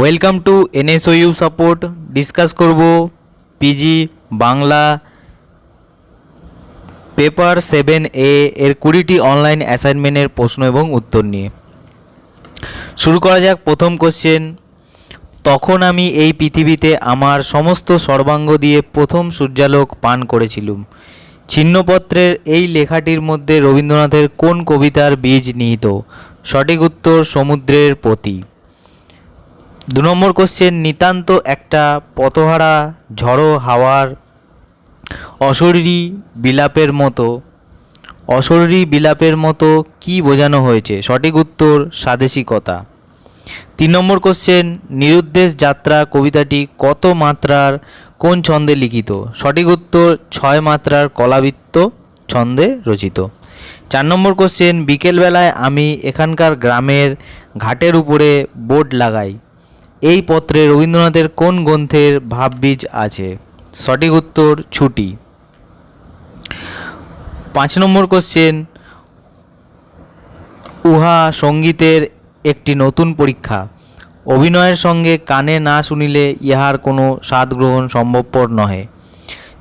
Welcome to NSOU support. Discuss করব PG Bangla paper 7A এর 20টি online অ্যাসাইনমেন্টের প্রশ্ন এবং উত্তর নিয়ে। শুরু করা যাক। প্রথম কোশ্চেন, তখন আমি এই পৃথিবীতে আমার সমস্ত সর্বাঙ্গ দিয়ে প্রথম সূর্যালোক পান করেছিলুম। ছিন্নপত্রের এই লেখাটির মধ্যে রবীন্দ্রনাথের কোন কবিতার বীজ নিহিত? সঠিক উত্তর সমুদ্রের প্রতি। 2 নম্বর কোশ্চেন, নিতান্ত একটা পথহারা ঝড়ো হাওয়ার অশরীরী বিলাপের মতো কি বোঝানো হয়েছে? সঠিক উত্তর স্বাদেশিকতা। 3 নম্বর কোশ্চেন, নিরুদ্দেশ যাত্রা কবিতাটি কত মাত্রার কোন ছন্দে লিখিত? সঠিক উত্তর 6 মাত্রার কলাবৃত্ত ছন্দে রচিত। 4 নম্বর কোশ্চেন, বিকেলবেলায় আমি এখানকার গ্রামের ঘাটের উপরে বোর্ড লাগাই। এই পত্রে রবীন্দ্রনাথের কোন গ্রন্থের ভাববীজ আছে? সঠিক উত্তর ছুটি। 5 নম্বর কোশ্চেন, উহা সঙ্গীতের একটি নতুন পরীক্ষা। অভিনয়ের সঙ্গে কানে না শুনিলে ইহার কোনো স্বাদ গ্রহণ সম্ভবপর নহে।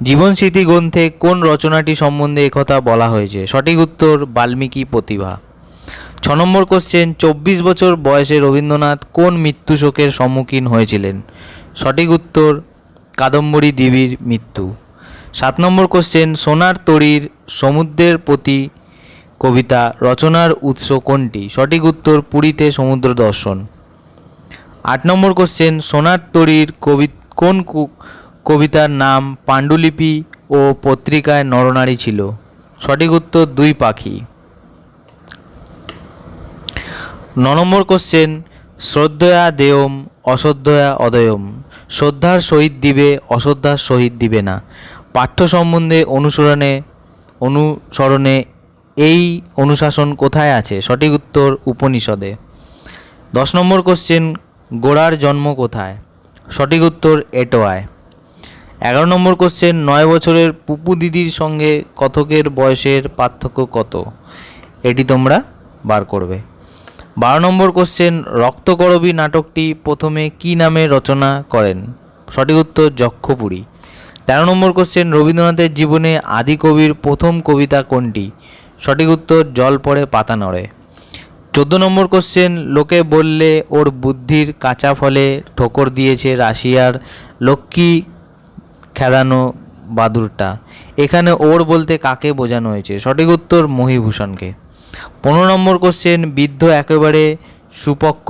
জীবনস্মৃতি গ্রন্থে কোন রচনাটি সম্বন্ধে একথা বলা হয়েছে? সঠিক উত্তর বাল্মীকি প্রতিভা। 6 নম্বর কোশ্চেন, 24 বছর বয়সে রবীন্দ্রনাথ কোন মৃত্যুশোকের সম্মুখীন হয়েছিলেন? সঠিক উত্তর কাদম্বরী দেবীর মৃত্যু। 7 নম্বর কোশ্চেন, সোনার তরীর সমুদ্রের প্রতি কবিতা রচনার উৎস কোনটি? সঠিক উত্তর পুরীতে সমুদ্র দর্শন। 8 নম্বর কোশ্চেন, সোনার তরীর কোন কবিতার নাম পাণ্ডুলিপি ও পত্রিকায় নরনারী ছিল? সঠিক উত্তর দুই পাখি। 9 নম্বর কোশ্চেন, শ্রদ্ধয়া দেয়ম অশ্রদ্ধয়া অদয়ম। শ্রদ্ধার সহিত দিবে, অশ্রদ্ধার সহিত দিবে না। পাঠ্য সম্বন্ধে অনুসরণে এই অনুশাসন কোথায় আছে? সঠিক উত্তর উপনিষদে। 10 নম্বর কোশ্চেন, গোড়ার জন্ম কোথায়? সঠিক উত্তর এটোয়ায়। 11 নম্বর কোশ্চেন, 9 বছরের পুপু দিদির সঙ্গে কথকের বয়সের পার্থক্য কত? এটি তোমরা বার করবে। 12 নম্বর কোশ্চেন, রক্তকরবী নাটকটি প্রথমে কি নামে রচনা করেন? সঠিক উত্তর যক্ষপুরী। 13 নম্বর কোশ্চেন, রবীন্দ্রনাথের জীবনে আদি কবির প্রথম কবিতা কোনটি? সঠিক উত্তর জল পড়ে পাতা নড়ে। 14 নম্বর কোশ্চেন, লোকে বললে ওর বুদ্ধির কাঁচা ফলে ঠোকর দিয়েছে রাশিয়ার লক্ষ্মী খেদানো বাদুরটা। এখানে ওর বলতে কাকে বোঝানো হয়েছে? সঠিক উত্তর মহীভূষণকে। 15 নম্বর কোশ্চেন, বৃদ্ধ একেবারে সুপক্ক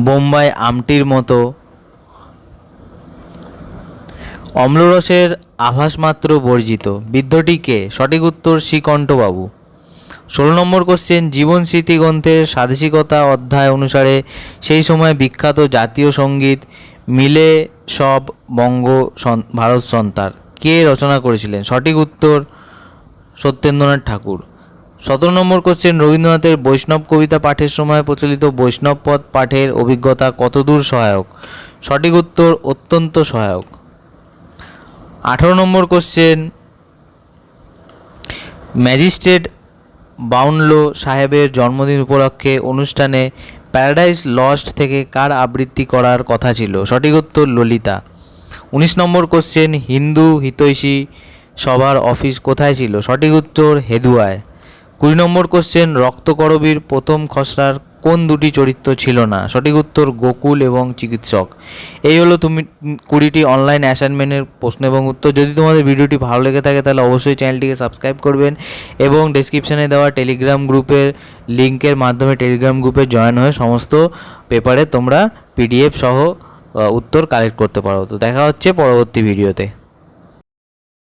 বোম্বাই আমটির মতো অম্লরসের আভাসমাত্র বর্জিত। বৃদ্ধটি কে? সঠিক উত্তর শ্রীকণ্ঠবাবু। 16 নম্বর কোশ্চেন, জীবন স্মৃতি গ্রন্থের স্বাদেশিকতা অধ্যায় অনুসারে সেই সময় বিখ্যাত জাতীয় সঙ্গীত মিলে সব বঙ্গ ভারত সন্তার কে রচনা করেছিলেন? সঠিক উত্তর সত্যেন্দ্রনাথ ঠাকুর। 17 নম্বর কোশ্চেন, রবীন্দ্রনাথের বৈষ্ণব কবিতা পাঠের সময় প্রচলিত বৈষ্ণব পদ পাঠের অভিজ্ঞতা কতদূর সহায়ক? সঠিক উত্তর অত্যন্ত সহায়ক। 18 নম্বর কোশ্চেন, ম্যাজিস্ট্রেট বাউনলো সাহেবের জন্মদিন উপলক্ষে অনুষ্ঠানে প্যারাডাইস লস্ট থেকে কার আবৃত্তি করার কথা ছিল? সঠিক উত্তর ললিতা। 19 নম্বর কোশ্চেন, হিন্দু হিতৈষী সভার অফিস কোথায় ছিল? সঠিক উত্তর হেদুয়ায়। 20 নম্বর কোশ্চেন, রক্তকরবীর প্রথম খসড়ার কোন দুটি চরিত্র ছিল না? সঠিক উত্তর গোকুল এবং চিকিৎসক। এই হলো 20টি অনলাইন অ্যাসাইনমেন্টের প্রশ্ন এবং উত্তর। যদি তোমাদের ভিডিওটি ভালো লেগে থাকে তাহলে অবশ্যই চ্যানেলটিকে সাবস্ক্রাইব করবেন এবং ডেসক্রিপশানে দেওয়া টেলিগ্রাম গ্রুপের লিঙ্কের মাধ্যমে টেলিগ্রাম গ্রুপে জয়েন হয়ে সমস্ত পেপারে তোমরা PDF সহ উত্তর কালেক্ট করতে পারো। তো দেখা হচ্ছে পরবর্তী ভিডিওতে।